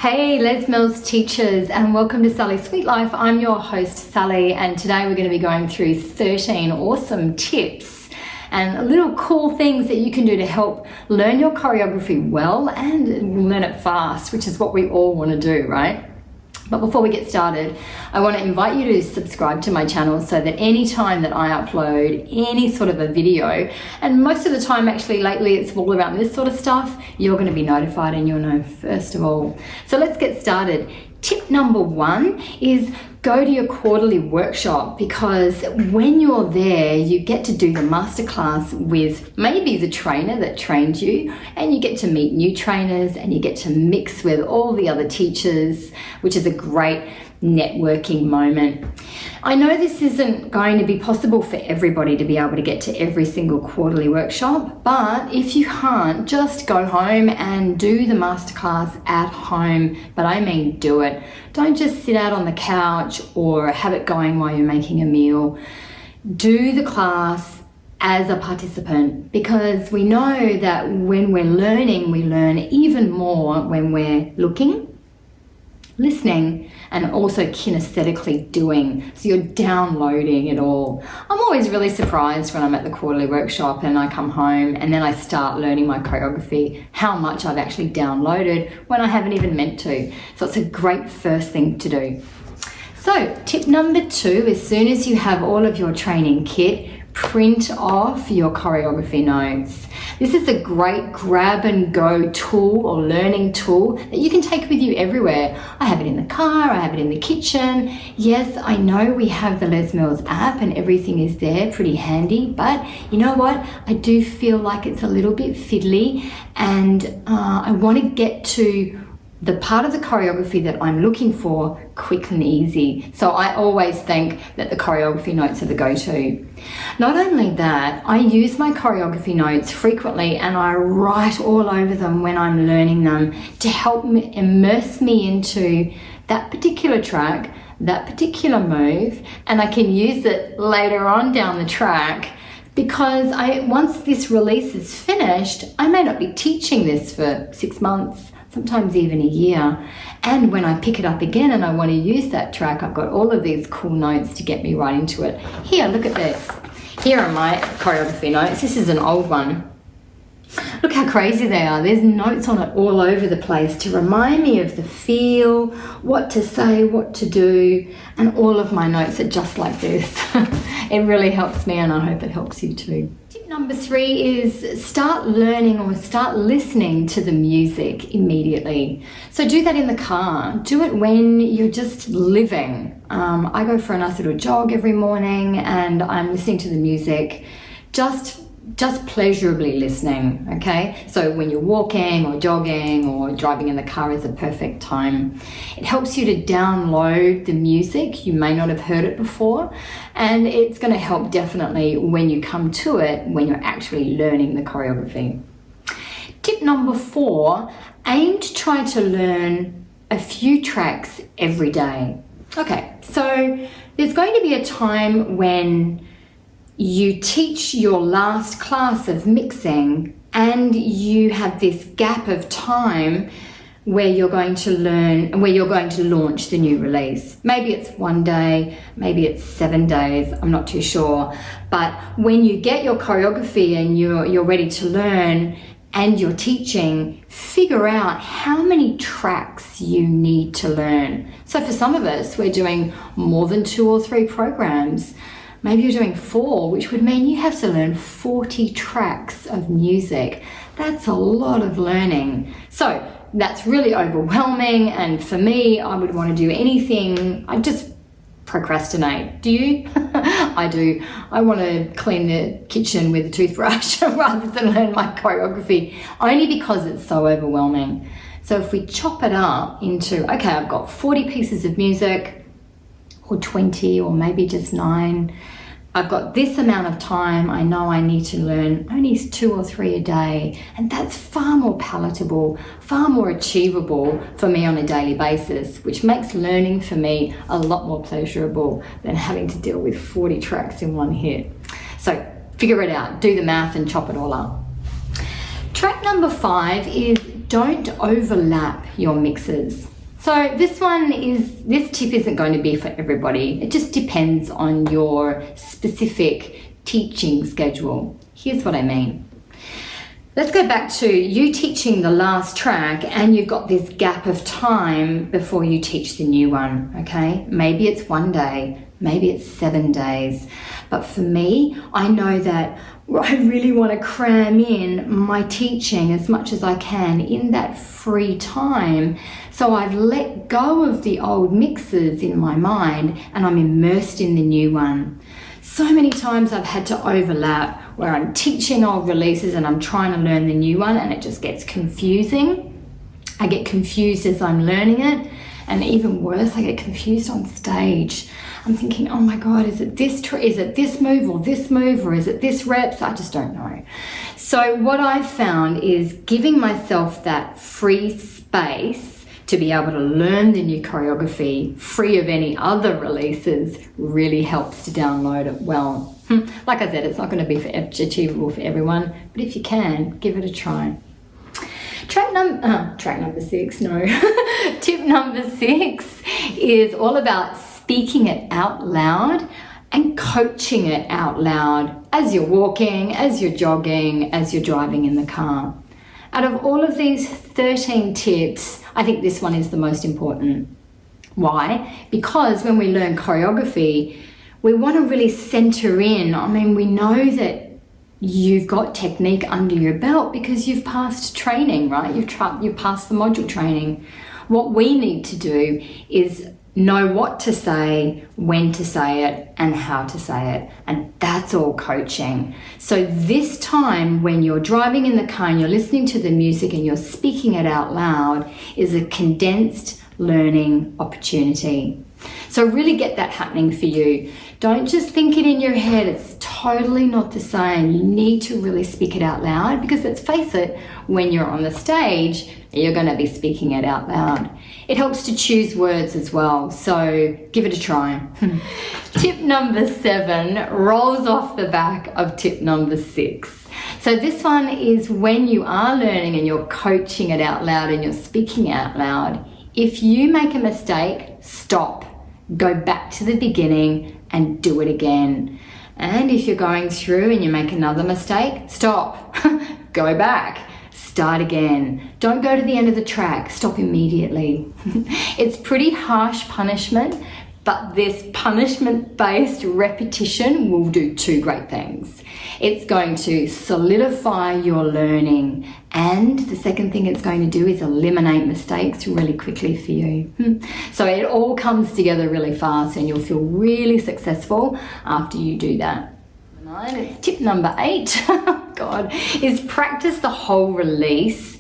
Hey Les Mills teachers, and welcome to Sally's Sweet Life. I'm your host Sally, and today we're going to be going through 13 awesome tips and little cool things that you can do to help learn your choreography well and learn it fast, which is what we all want to do, right? But before we get started, I want to invite you to subscribe to my channel so that anytime that I upload any sort of a video, and most of the time actually lately it's all around this sort of stuff, you're going to be notified and you'll know first of all. So let's get started. Tip number one is go to your quarterly workshop, because when you're there you get to do the masterclass with maybe the trainer that trained you, and you get to meet new trainers and you get to mix with all the other teachers, which is a great networking moment. I know this isn't going to be possible for everybody to be able to get to every single quarterly workshop, but if you can't, just go home and do the masterclass at home. But I mean do it. Don't just sit out on the couch or have it going while you're making a meal. Do the class as a participant, because we know that when we're learning, we learn even more when we're looking, listening, and also kinesthetically doing. So you're downloading it all. I'm always really surprised when I'm at the quarterly workshop and I come home and then I start learning my choreography, how much I've actually downloaded when I haven't even meant to. So it's a great first thing to do. So tip number two, as soon as you have all of your training kit, print off your choreography notes. This is a great grab and go tool or learning tool that you can take with you everywhere. I have it in the car, I have it in the kitchen. Yes, I know we have the Les Mills app and everything is there, pretty handy, but you know what? I do feel like it's a little bit fiddly, and I want to get to the part of the choreography that I'm looking for quick and easy. So I always think that the choreography notes are the go-to. Not only that, I use my choreography notes frequently and I write all over them when I'm learning them to help me immerse me into that particular track, that particular move, and I can use it later on down the track. Because once this release is finished, I may not be teaching this for 6 months, sometimes even a year. And when I pick it up again and I want to use that track, I've got all of these cool notes to get me right into it. Here, look at this. Here are my choreography notes. This is an old one. Look how crazy they are. There's notes on it all over the place to remind me of the feel, what to say, what to do, and all of my notes are just like this. It really helps me, and I hope it helps you too. Tip number three is start learning or start listening to the music immediately. So do that in the car. Do it when you're just living. I go for a nice little jog every morning and I'm listening to the music, just pleasurably listening, okay? So when you're walking or jogging or driving in the car is a perfect time. It helps you to download the music. You may not have heard it before, and it's going to help definitely when you come to it, when you're actually learning the choreography. Tip number four, aim to try to learn a few tracks every day. Okay, so there's going to be a time when you teach your last class of mixing and you have this gap of time where you're going to learn, where you're going to launch the new release. Maybe it's 1 day, maybe it's 7 days, I'm not too sure. But when you get your choreography and you're ready to learn and you're teaching, figure out how many tracks you need to learn. So for some of us, we're doing more than 2 or 3 programs. Maybe you're doing 4, which would mean you have to learn 40 tracks of music. That's a lot of learning. So that's really overwhelming, and for me, I would want to do anything. I just procrastinate. Do you? I do. I want to clean the kitchen with a toothbrush rather than learn my choreography, only because it's so overwhelming. So if we chop it up into, okay, I've got 40 pieces of music, or 20, or maybe just 9. I've got this amount of time. I know I need to learn only 2 or 3 a day, and that's far more palatable, far more achievable for me on a daily basis, which makes learning for me a lot more pleasurable than having to deal with 40 tracks in one hit. So figure it out, do the math and chop it all up. Track number 5 is don't overlap your mixes. So this tip isn't going to be for everybody. It just depends on your specific teaching schedule. Here's what I mean. Let's go back to you teaching the last track and you've got this gap of time before you teach the new one, okay? Maybe it's 1 day, maybe it's 7 days. But for me, I know that I really want to cram in my teaching as much as I can in that free time. So I've let go of the old mixes in my mind and I'm immersed in the new one. So many times I've had to overlap where I'm teaching old releases and I'm trying to learn the new one, and it just gets confusing. I get confused as I'm learning it, and even worse, I get confused on stage. I'm thinking, oh my God, is it this move or this move, or is it this reps? I just don't know. So what I've found is giving myself that free space to be able to learn the new choreography free of any other releases really helps to download it well. Like I said, it's not going to be achievable for everyone, but if you can, give it a try. Tip number 6 is all about speaking it out loud and coaching it out loud as you're walking, as you're jogging, as you're driving in the car. Out of all of these 13 tips, I think this one is the most important. Why? Because when we learn choreography, we want to really center in. I mean, we know that you've got technique under your belt because you've passed training, right? You've passed the module training. What we need to do is know what to say, when to say it, and how to say it. And that's all coaching. So this time when you're driving in the car and you're listening to the music and you're speaking it out loud is a condensed learning opportunity. So really get that happening for you. Don't just think it in your head. It's totally not the same. You need to really speak it out loud because let's face it, when you're on the stage, you're going to be speaking it out loud. It helps to choose words as well, so give it a try. Tip number 7 rolls off the back of tip number 6. So this one is when you are learning and you're coaching it out loud and you're speaking out loud, if you make a mistake, stop. Go back to the beginning and do it again. And if you're going through and you make another mistake, stop. Go back. Start again. Don't go to the end of the track. Stop immediately. It's pretty harsh punishment, but this punishment-based repetition will do 2 great things. It's going to solidify your learning, and the second thing it's going to do is eliminate mistakes really quickly for you. So it all comes together really fast and you'll feel really successful after you do that. Tip number 8, God, is practice the whole release,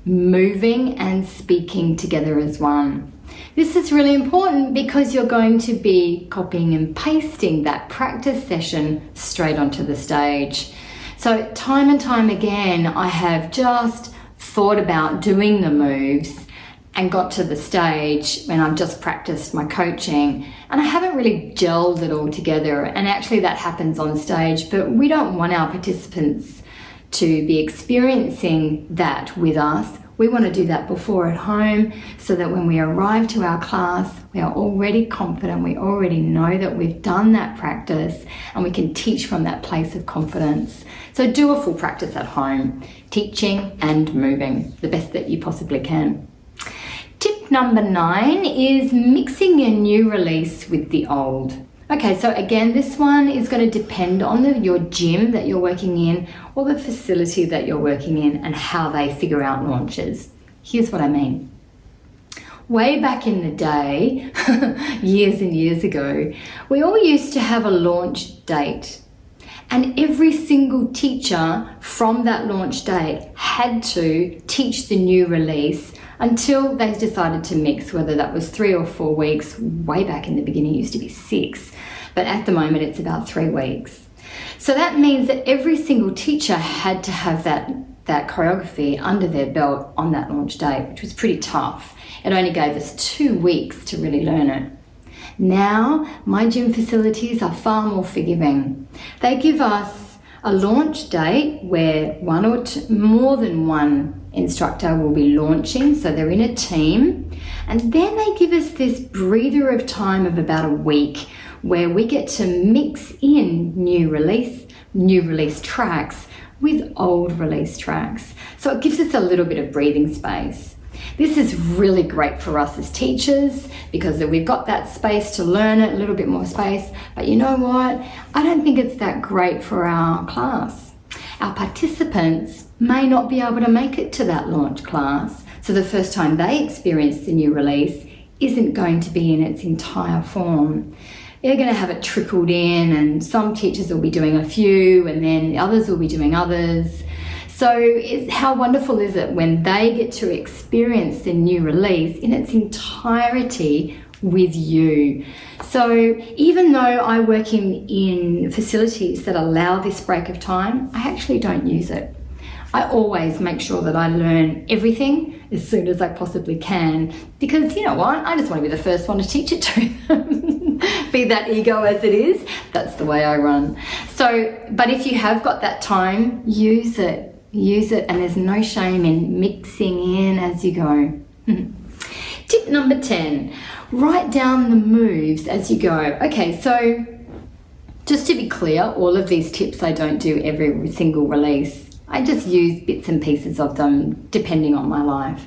moving and speaking together as one. This is really important because you're going to be copying and pasting that practice session straight onto the stage. So time and time again, I have just thought about doing the moves and got to the stage when I've just practiced my coaching and I haven't really gelled it all together, and actually that happens on stage, but we don't want our participants to be experiencing that with us. We want to do that before at home so that when we arrive to our class, we are already confident, we already know that we've done that practice and we can teach from that place of confidence. So do a full practice at home, teaching and moving the best that you possibly can. Tip number 9 is mixing your new release with the old. Okay, so again, this one is going to depend on your gym that you're working in or the facility that you're working in and how they figure out launches. Here's what I mean. Way back in the day, years and years ago, we all used to have a launch date. And every single teacher from that launch date had to teach the new release until they decided to mix, whether that was 3 or 4 weeks. Way back in the beginning, it used to be 6. But at the moment, it's about 3 weeks. So that means that every single teacher had to have that choreography under their belt on that launch date, which was pretty tough. It only gave us 2 weeks to really learn it. Now, my gym facilities are far more forgiving. They give us a launch date where one or more than one instructor will be launching, so they're in a team, and then they give us this breather of time of about a week where we get to mix in new release tracks with old release tracks. So it gives us a little bit of breathing space. This is really great for us as teachers because we've got that space to learn it, a little bit more space. But you know what? I don't think it's that great for our class. Our participants may not be able to make it to that launch class, so the first time they experience the new release isn't going to be in its entire form. They're going to have it trickled in, and some teachers will be doing a few and then others will be doing others. So how wonderful is it when they get to experience the new release in its entirety with you? So even though I work in facilities that allow this break of time, I actually don't use it. I always make sure that I learn everything as soon as I possibly can, because you know what? I just want to be the first one to teach it to them. Be that ego as it is, that's the way I run. So, but if you have got that time, use it, and there's no shame in mixing in as you go. Tip number 10, write down the moves as you go. Okay, so just to be clear, all of these tips I don't do every single release. I just use bits and pieces of them depending on my life.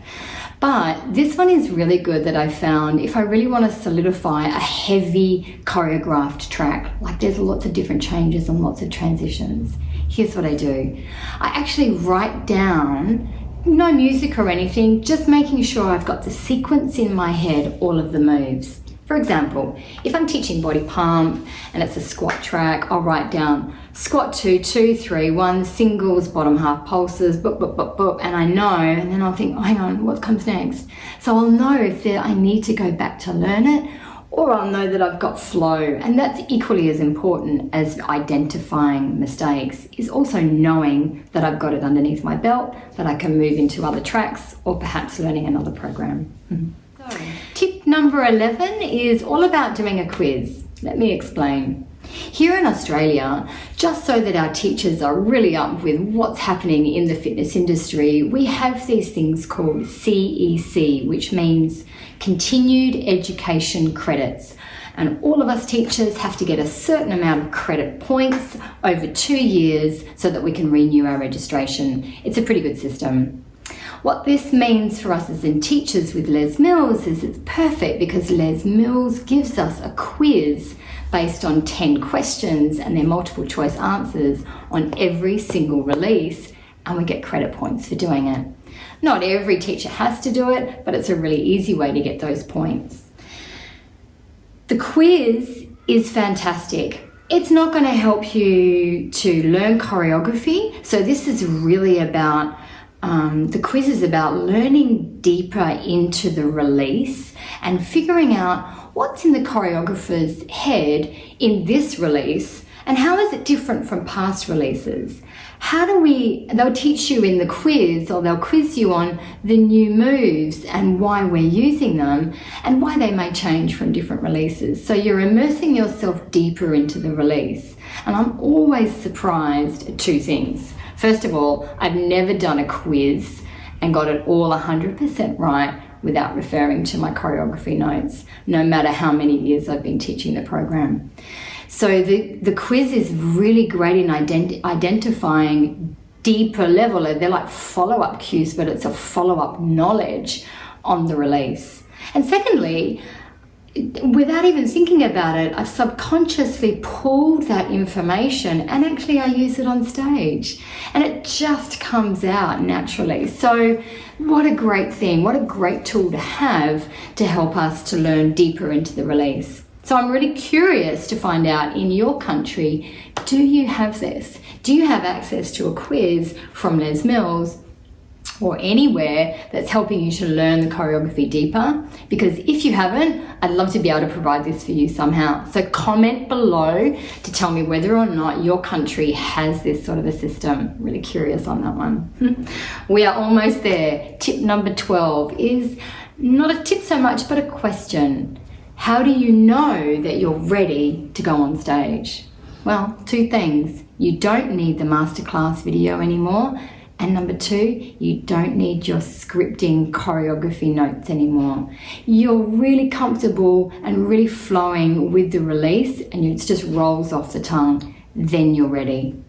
But this one is really good that I found if I really want to solidify a heavy choreographed track, like there's lots of different changes and lots of transitions. Here's what I do. I actually write down, no music or anything, just making sure I've got the sequence in my head, all of the moves. For example, if I'm teaching body pump and it's a squat track, I'll write down squat 2, 2, 3, 1, singles, bottom half pulses, boop, boop, boop, boop, and I know, and then I'll think, oh, hang on, what comes next? So I'll know if I need to go back to learn it, or I'll know that I've got flow. And that's equally as important as identifying mistakes, is also knowing that I've got it underneath my belt, that I can move into other tracks or perhaps learning another program. So, tip number 11 is all about doing a quiz. Let me explain. Here in Australia, just so that our teachers are really up with what's happening in the fitness industry, we have these things called CEC, which means Continued Education Credits. And all of us teachers have to get a certain amount of credit points over 2 years so that we can renew our registration. It's a pretty good system. What this means for us as in teachers with Les Mills is it's perfect because Les Mills gives us a quiz based on 10 questions and their multiple choice answers on every single release, and we get credit points for doing it. Not every teacher has to do it, but it's a really easy way to get those points. The quiz is fantastic. It's not going to help you to learn choreography, so this is really about the quiz is about learning deeper into the release and figuring out what's in the choreographer's head in this release and how is it different from past releases. They'll teach you in the quiz, or they'll quiz you on the new moves and why we're using them and why they may change from different releases. So you're immersing yourself deeper into the release. And I'm always surprised at two things. First of all, I've never done a quiz and got it all 100% right without referring to my choreography notes, no matter how many years I've been teaching the program. So the quiz is really great in identifying deeper level. They're like follow-up cues, but it's a follow-up knowledge on the release. And secondly, without even thinking about it, I've subconsciously pulled that information and actually I use it on stage and it just comes out naturally. So what a great thing, what a great tool to have to help us to learn deeper into the release. So I'm really curious to find out in your country, do you have this? Do you have access to a quiz from Les Mills or anywhere that's helping you to learn the choreography deeper? Because if you haven't, I'd love to be able to provide this for you somehow. So comment below to tell me whether or not your country has this sort of a system. Really curious on that one. We are almost there. Tip number 12 is not a tip so much, but a question. How do you know that you're ready to go on stage? Well, two things. you don't need the masterclass video anymore. And number two, you don't need your scripting choreography notes anymore. You're really comfortable and really flowing with the release, and it just rolls off the tongue. Then you're ready.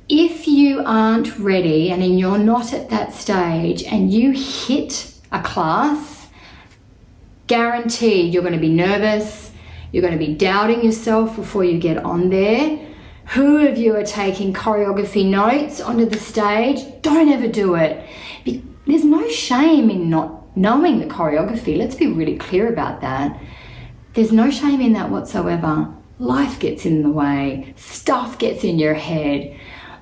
If you aren't ready and then you're not at that stage and you hit a class, guaranteed you're going to be nervous, you're going to be doubting yourself before you get on there. Who of you are taking choreography notes onto the stage? Don't ever do it. There's no shame in not knowing the choreography. Let's be really clear about that. There's no shame in that whatsoever. Life gets in the way. Stuff gets in your head.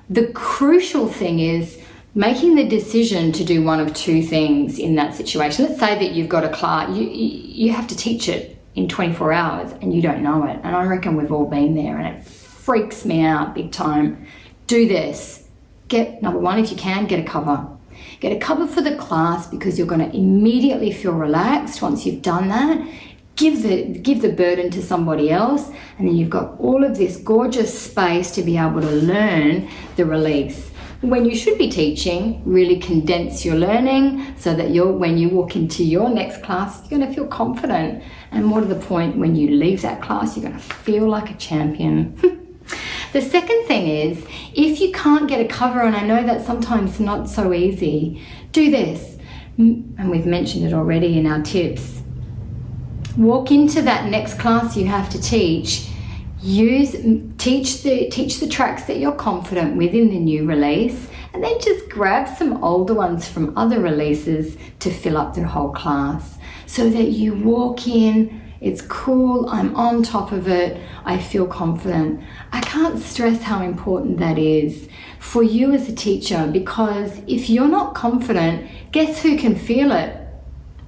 The crucial thing is making the decision to do one of two things in that situation. Let's say that you've got a class, you have to teach it in 24 hours and you don't know it. And I reckon we've all been there, and it freaks me out big time. Do this. Number one, if you can, get a cover. Get a cover for the class, because you're going to immediately feel relaxed once you've done that. Give the burden to somebody else, and then you've got all of this gorgeous space to be able to learn the release. When you should be teaching, really condense your learning so that when you walk into your next class, you're going to feel confident. And more to the point, when you leave that class, you're going to feel like a champion. The second thing is, if you can't get a cover, and I know that's sometimes not so easy, do this. And we've mentioned it already in our tips. Walk into that next class you have to teach. Teach the tracks that you're confident with in the new release, and then just grab some older ones from other releases to fill up the whole class, so that you walk in, it's cool, I'm on top of it, I feel confident. I can't stress how important that is for you as a teacher, because if you're not confident, guess who can feel it?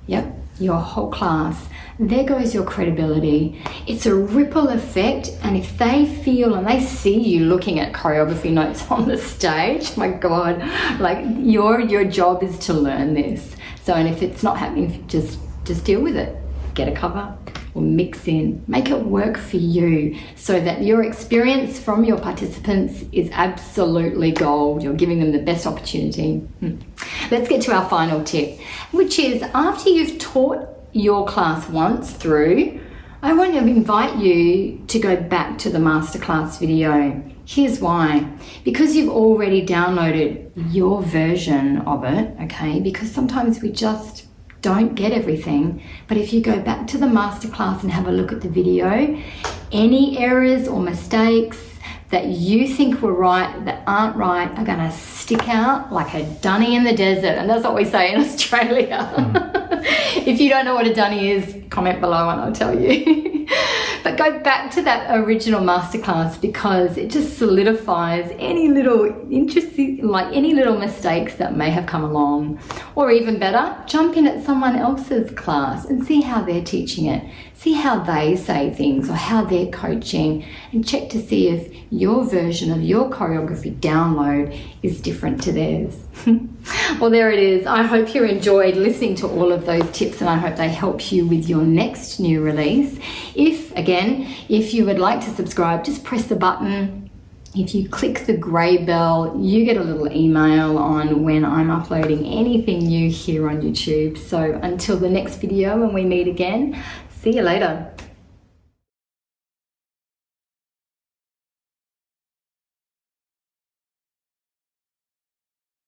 Yep, your whole class. There goes your credibility. It's a ripple effect, and if they feel and they see you looking at choreography notes on the stage, my God, like your job is to learn this. So, and if it's not happening, just deal with it. Get a cover or mix in. Make it work for you so that your experience from your participants is absolutely gold. You're giving them the best opportunity. Let's get to our final tip, which is, after you've taught your class once through, I want to invite you to go back to the masterclass video. Here's why. Because you've already downloaded your version of it, okay? Because sometimes we just don't get everything. But if you go back to the masterclass and have a look at the video, any errors or mistakes that you think were right that aren't right are going to stick out like a dunny in the desert. And that's what we say in Australia. If you don't know what a dunny is, comment below and I'll tell you. But go back to that original masterclass, because it just solidifies any little interesting, like any little mistakes that may have come along. Or even better, jump in at someone else's class and see how they're teaching it. See how they say things or how they're coaching, and check to see if your version of your choreography download is different to theirs. Well, there it is. I hope you enjoyed listening to all of those tips, and I hope they help you with your next new release. If you would like to subscribe, just press the button. If you click the grey bell, you get a little email on when I'm uploading anything new here on YouTube. So until the next video when we meet again, see you later.